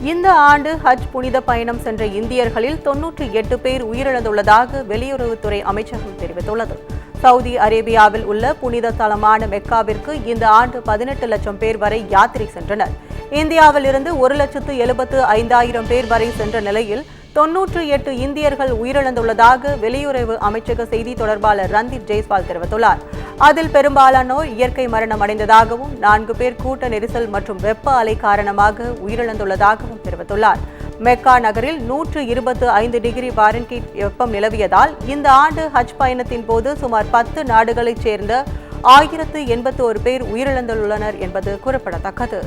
இந்த ஆண்டு ஹஜ் புனித பயணம் சென்ற இந்தியர்களில் 98 பேர் உயிரிழந்துள்ளதாக வெளியுறவுத்துறை அமைச்சகம் தெரிவித்துள்ளது. சவுதி அரேபியாவில் உள்ள புனித தலமான மெக்காவிற்கு இந்த ஆண்டு 18 லட்சம் பேர் வரை யாத்திரை சென்றனர். இந்தியாவில் இருந்து 1,75,000 பேர் வரை சென்ற நிலையில் 98 இந்தியர்கள் உயிரிழந்துள்ளதாக வெளியுறவு அமைச்சக செய்தி தொடர்பாளர் ரந்தீப் ஜெய்ஸ்வால் தெரிவித்துள்ளார். அதில் பெரும்பாலானோர் இயற்கை மரணம் அடைந்ததாகவும் 4 பேர் கூட்ட நெரிசல் மற்றும் வெப்ப அலை காரணமாக உயிரிழந்துள்ளதாகவும் தெரிவித்துள்ளார். மெக்கா நகரில் 125 டிகிரி ஃபாரன்ஹீட் வெப்பம் நிலவியதால் இந்த ஆண்டு ஹஜ் பயணத்தின் போது சுமார் 10 நாடுகளைச் சேர்ந்த 1081 பேர் உயிரிழந்துள்ளனர் என்பது குறிப்பிடத்தக்கது.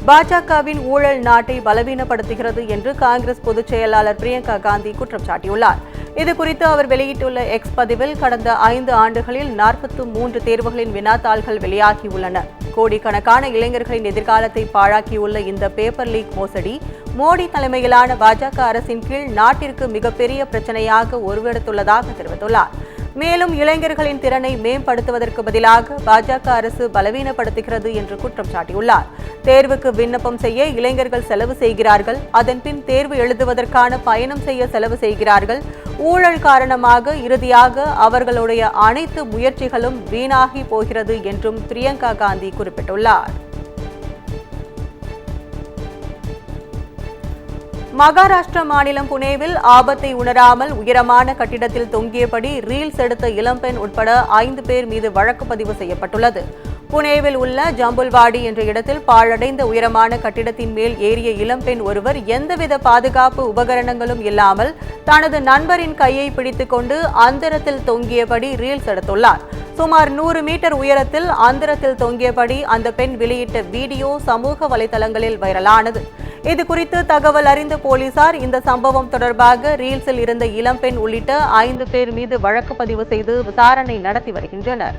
பாஜகவின் ஊழல் நாட்டை பலவீனப்படுத்துகிறது என்று காங்கிரஸ் பொதுச் செயலாளர் பிரியங்கா காந்தி குற்றம் சாட்டியுள்ளார். இதுகுறித்து அவர் வெளியிட்டுள்ள எக்ஸ் பதிவில், கடந்த 5 ஆண்டுகளில் 43 தேர்வுகளின் வினாத்தாள்கள் வெளியாகியுள்ளன. கோடிக்கணக்கான இளைஞர்களின் எதிர்காலத்தை பாழாக்கியுள்ள இந்த பேப்பர் லீக் மோசடி மோடி தலைமையிலான பாஜக அரசின் கீழ் நாட்டிற்கு மிகப்பெரிய பிரச்சனையாக உருவெடுத்துள்ளதாக தெரிவித்துள்ளார். மேலும் இளைஞர்களின் திறனை மேம்படுத்துவதற்கு பதிலாக பாஜக அரசு பலவீனப்படுத்துகிறது என்று குற்றம் சாட்டியுள்ளார். தேர்வுக்கு விண்ணப்பம் செய்ய இளைஞர்கள் செலவு செய்கிறார்கள், அதன்பின் தேர்வு எழுதுவதற்கான பயணம் செய்ய செலவு செய்கிறார்கள். ஊழல் காரணமாக இறுதியாக அவர்களுடைய அனைத்து முயற்சிகளும் வீணாகி போகிறது என்றும் பிரியங்கா காந்தி குறிப்பிட்டுள்ளார். மகாராஷ்டிரா மாநிலம் புனேவில் ஆபத்தை உணராமல் உயரமான கட்டிடத்தில் தொங்கியபடி ரீல்ஸ் எடுத்த இளம்பெண் உட்பட 5 பேர் மீது வழக்கு பதிவு செய்யப்பட்டுள்ளது. புனேவில் உள்ள ஜம்புல்வாடி என்ற இடத்தில் பாழடைந்த உயரமான கட்டிடத்தின் மேல் ஏறிய இளம்பெண் ஒருவர் எந்தவித பாதுகாப்பு உபகரணங்களும் இல்லாமல் தனது நண்பரின் கையை பிடித்துக்கொண்டு அந்தரத்தில் தொங்கியபடி ரீல்ஸ் எடுத்துள்ளார். சுமார் 100 மீட்டர் உயரத்தில் அந்தரத்தில் தொங்கியபடி அந்த பெண் வெளியிட்ட வீடியோ சமூக வலைதளங்களில் வைரலானது. இதுகுறித்து தகவல் அறிந்த போலீசார் இந்த சம்பவம் தொடர்பாக ரீல்ஸில் இருந்த இளம்பெண் உள்ளிட்ட 5 பேர் மீது வழக்கு பதிவு செய்து விசாரணை நடத்தி வருகின்றனர்.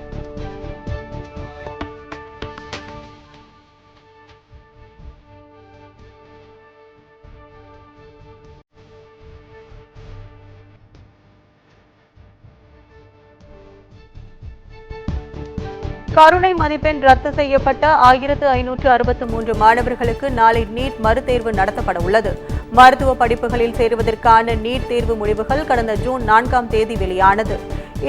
கருணை மதிப்பெண் ரத்து செய்யப்பட்ட 1563 மாணவர்களுக்கு நாளை நீட் மறுதேர்வு நடத்தப்பட உள்ளது. மருத்துவ படிப்புகளில் சேருவதற்கான நீட் தேர்வு முடிவுகள் கடந்த ஜூன் 4ஆம் தேதி வெளியானது.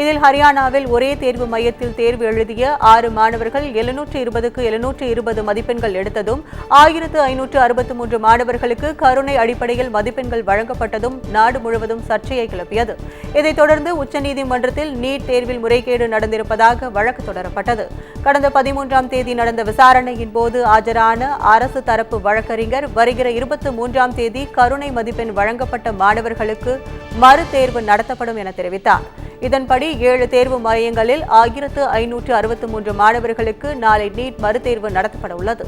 இதில் ஹரியானாவில் ஒரே தேர்வு மையத்தில் தேர்வு எழுதிய 6 மாணவர்கள் 720க்கு 720 மதிப்பெண்கள் எடுத்ததும் 1563 மாணவர்களுக்கு கருணை அடிப்படையில் மதிப்பெண்கள் வழங்கப்பட்டதும் நாடு முழுவதும் சர்ச்சையை கிளப்பியது. இதைத் தொடர்ந்து உச்சநீதிமன்றத்தில் நீட் தேர்வில் முறைகேடு நடந்திருப்பதாக வழக்கு தொடரப்பட்டது. கடந்த 13ஆம் தேதி நடந்த விசாரணையின் போது ஆஜரான அரசு தரப்பு வழக்கறிஞர் வருகிற 23ஆம் தேதி கருணை மதிப்பெண் வழங்கப்பட்ட மாணவர்களுக்கு மறுதேர்வு நடத்தப்படும் என தெரிவித்தார். இதன்படி 7 தேர்வு மையங்களில் 1563 மாணவர்களுக்கு நாளை நீட் மறுதேர்வு நடத்தப்பட உள்ளது.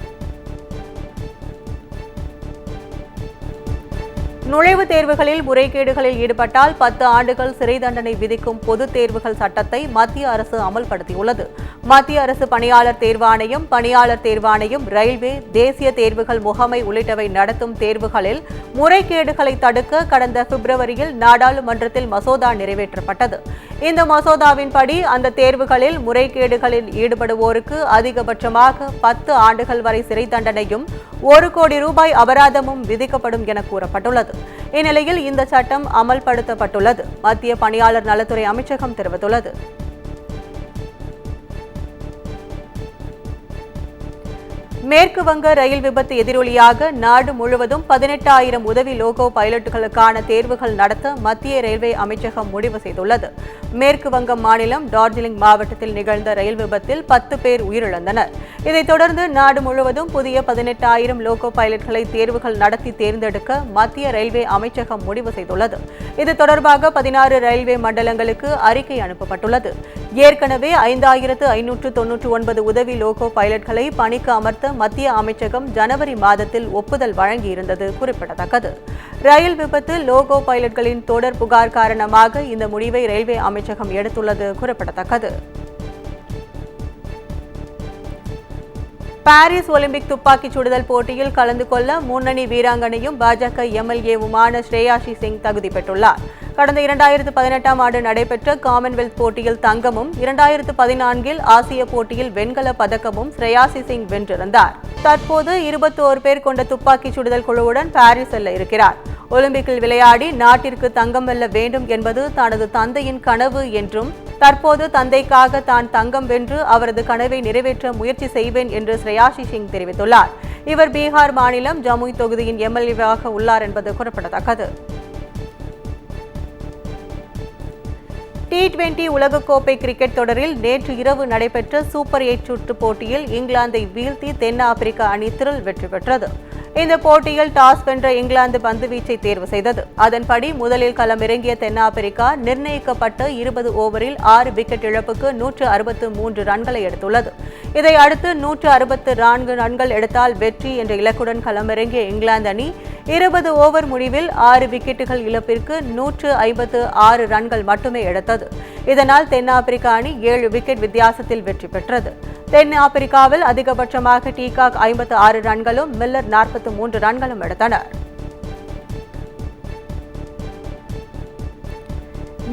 நுழைவுத் தேர்வுகளில் முறைகேடுகளில் ஈடுபட்டால் 10 ஆண்டுகள் சிறை தண்டனை விதிக்கும் பொதுத் தேர்வுகள் சட்டத்தை மத்திய அரசு அமல்படுத்தியுள்ளது. மத்திய அரசு பணியாளர் தேர்வாணையம், பணியாளர் தேர்வாணையம், ரயில்வே, தேசிய தேர்வுகள் முகமை உள்ளிட்டவை நடத்தும் தேர்வுகளில் முறைகேடுகளை தடுக்க கடந்த பிப்ரவரியில் நாடாளுமன்றத்தில் மசோதா நிறைவேற்றப்பட்டது. இந்த மசோதாவின்படி அந்த தேர்வுகளில் முறைகேடுகளில் ஈடுபடுவோருக்கு அதிகபட்சமாக 10 ஆண்டுகள் வரை சிறை தண்டனையும் 1 கோடி ரூபாய் அபராதமும் விதிக்கப்படும் என கூறப்பட்டுள்ளது. இந்நிலையில் இந்த சட்டம் அமல்படுத்தப்பட்டுள்ளது. மத்திய பணியாளர் நலத்துறை அமைச்சகம் தெரிவித்துள்ளது. மேற்கு வங்க ரயில் விபத்து எதிரொலியாக நாடு முழுவதும் 18,000 உதவி லோகோ பைலட்டுகளுக்கான தேர்வுகள் நடத்த மத்திய ரயில்வே அமைச்சகம் முடிவு செய்துள்ளது. மேற்கு வங்கம் மாநிலம் டார்ஜிலிங் மாவட்டத்தில் நிகழ்ந்த ரயில் விபத்தில் 10 பேர் உயிரிழந்தனர். இதைத் தொடர்ந்து நாடு முழுவதும் புதிய 18,000 லோகோ பைலட்களை தேர்வுகள் நடத்தி தேர்ந்தெடுக்க மத்திய ரயில்வே அமைச்சகம் முடிவு செய்துள்ளது. இது தொடர்பாக 16 ரயில்வே மண்டலங்களுக்கு அறிக்கை அனுப்பப்பட்டுள்ளது. ஏற்கனவே 5,599 உதவி லோகோ பைலட்களை பணிக்கு அமர்த்த மத்திய அமைச்சகம் ஜனவரி மாதத்தில் ஒப்புதல் வழங்கியிருந்தது குறிப்பிடத்தக்கது. ரயில் விபத்து லோகோ பைலட்களின் தொடர் புகார் காரணமாக இந்த முடிவை ரயில்வே அமைச்சகம் எடுத்துள்ளது குறிப்பிடத்தக்கது. பாரிஸ் ஒலிம்பிக் துப்பாக்கிச் சுடுதல் போட்டியில் கலந்து கொள்ள முன்னணி வீராங்கனையும் பாஜக எம்எல்ஏவுமான ஸ்ரேயாஷி சிங் தகுதி பெற்றுள்ளார். கடந்த 2018ஆம் ஆண்டு நடைபெற்ற காமன்வெல்த் போட்டியில் தங்கமும் 2014இல் ஆசிய போட்டியில் வெண்கல பதக்கமும் ஸ்ரேயாஷி சிங் வென்றிருந்தார். தற்போது 21 பேர் கொண்ட துப்பாக்கிச் சுடுதல் குழுவுடன் பாரிஸ் செல்ல இருக்கிறார். ஒலிம்பிக்கில் விளையாடி நாட்டிற்கு தங்கம் வெல்ல வேண்டும் என்பது தனது தந்தையின் கனவு என்றும் தற்போது தந்தைக்காக தான் தங்கம் வென்று அவரது கனவை நிறைவேற்ற முயற்சி செய்வேன் என்று ஸ்ரேயாஷி சிங் தெரிவித்துள்ளார். இவர் பீகார் மாநிலம் ஜமுய் தொகுதியின் எம்எல்ஏவாக உள்ளார் என்பது குறிப்பிடத்தக்கது. T20 உலகக்கோப்பை கிரிக்கெட் தொடரில் நேற்று இரவு நடைபெற்ற சூப்பர் 8 சுற்று போட்டியில் இங்கிலாந்தை வீழ்த்தி தென்னாப்பிரிக்க அணி திரில் வெற்றி பெற்றது. இந்த போட்டியில் டாஸ் வென்ற இங்கிலாந்து பந்துவீச்சை தேர்வு செய்தது. அதன்படி முதலில் களமிறங்கிய தென்னாப்பிரிக்கா நிர்ணயிக்கப்பட்ட 20 ஓவரில் 6 விக்கெட் இழப்புக்கு 163 ரன்களை எடுத்துள்ளது. இதை அடுத்து 164 ரன்கள் எடுத்தால் வெற்றி என்ற இலக்குடன் களமிறங்கிய இங்கிலாந்து அணி 20 ஓவர் முடிவில் 6 விக்கெட்டுகள் இழப்பிற்கு 156 ரன்கள் மட்டுமே எடுத்தது. இதனால் தென்னாப்பிரிக்கா அணி 7 விக்கெட் வித்தியாசத்தில் வெற்றி பெற்றது. தென்னாப்பிரிக்காவில் அதிகபட்சமாக டீகாக் 56 ரன்களும் மில்லர் 43 ரன்களும் எடுத்தனர்.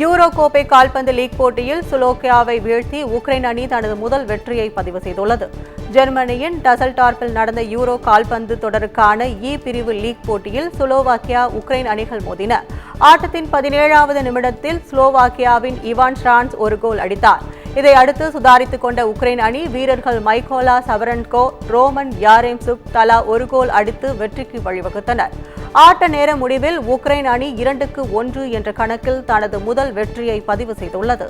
யூரோ கோப்பை கால்பந்து லீக் போட்டியில் ஸ்லோவாக்கியாவை வீழ்த்தி உக்ரைன் அணி தனது முதல் வெற்றியை பதிவு செய்துள்ளது. ஜெர்மனியின் டசல்டார்ப்பில் நடந்த யூரோ கால்பந்து தொடருக்கான இ பிரிவு லீக் போட்டியில் ஸ்லோவாக்கியா உக்ரைன் அணிகள் மோதின. ஆட்டத்தின் 17வது நிமிடத்தில் ஸ்லோவாக்கியாவின் இவான் ஷ்ரான்ஸ் ஒரு கோல் அடித்தார். இதை அடுத்து சுதாரித்துக் கொண்ட உக்ரைன் அணி வீரர்கள் மைக்கோலா சவரன்கோ, ரோமன் யாரெம்சுக் தலா ஒரு கோல் அடித்து வெற்றிக்கு வழிவகுத்தனர். ஆட்ட நேர முடிவில் உக்ரைன் அணி 2-1 என்ற கணக்கில் தனது முதல் வெற்றியை பதிவு செய்துள்ளது.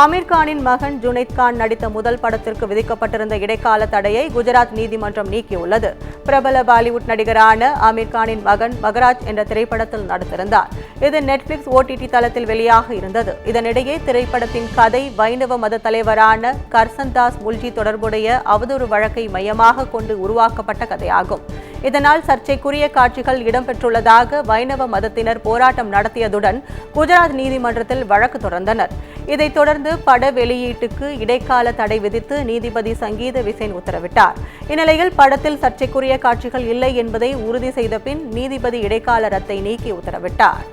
ஆமீர் கானின் மகன் ஜுனைத் கான் நடித்த முதல் படத்திற்கு விதிக்கப்பட்டிருந்த இடைக்கால தடையை குஜராத் நீதிமன்றம் நீக்கியுள்ளது. பிரபல பாலிவுட் நடிகரான ஆமீர் கானின் மகன் மகராஜ் என்ற திரைப்படத்தில் நடித்திருந்தார். இது நெட்ஃபிளிக்ஸ் OTT தளத்தில் வெளியாக இருந்தது. இதனிடையே திரைப்படத்தின் கதை வைணவ மத தலைவரான கர்சன்தாஸ் முல்ஜி தொடர்புடைய அவதூறு வழக்கை மையமாக கொண்டு உருவாக்கப்பட்ட கதையாகும். இதனால் சர்ச்சைக்குரிய காட்சிகள் இடம்பெற்றுள்ளதாக வைணவ மதத்தினர் போராட்டம் நடத்தியதுடன் குஜராத் நீதிமன்றத்தில் வழக்கு தொடர்ந்தனர். இதைத் தொடர்ந்து பட வெளியீட்டுக்கு இடைக்கால தடை விதித்து நீதிபதி சங்கீத விசேன் உத்தரவிட்டார். இந்நிலையில் படத்தில் சர்ச்சைக்குரிய காட்சிகள் இல்லை என்பதை உறுதி செய்த பின் நீதிபதி இடைக்கால ரத்தை நீக்கி உத்தரவிட்டார்.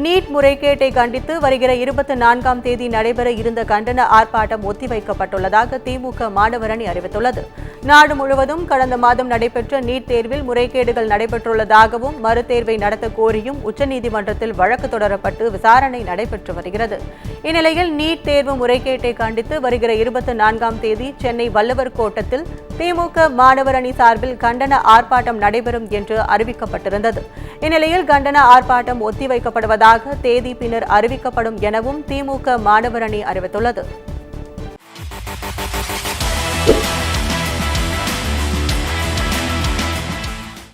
நீட் முறைகேட்டை கண்டித்து வருகிற 24ஆம் தேதி நடைபெற இருந்த கண்டன ஆர்ப்பாட்டம் ஒத்திவைக்கப்பட்டுள்ளதாக திமுக மாணவர் அணி அறிவித்துள்ளது. நாடு முழுவதும் கடந்த மாதம் நடைபெற்ற நீட் தேர்வில் முறைகேடுகள் நடைபெற்றுள்ளதாகவும் மறுதேர்வை நடத்த கோரியும் உச்சநீதிமன்றத்தில் வழக்கு தொடரப்பட்டு விசாரணை நடைபெற்று வருகிறது. இந்நிலையில் நீட் தேர்வு முறைகேட்டை கண்டித்து வருகிற 24ஆம் தேதி சென்னை வள்ளுவர் கோட்டத்தில் திமுக மாணவர் அணி சார்பில் கண்டன ஆர்ப்பாட்டம் நடைபெறும் என்று அறிவிக்கப்பட்டிருந்தது. இந்நிலையில் கண்டன ஆர்ப்பாட்டம் ஒத்திவைக்கப்படுவதாக தேதி பின்னர் அறிவிக்கப்படும் எனவும் திமுக மாணவர் அணி அறிவித்துள்ளது.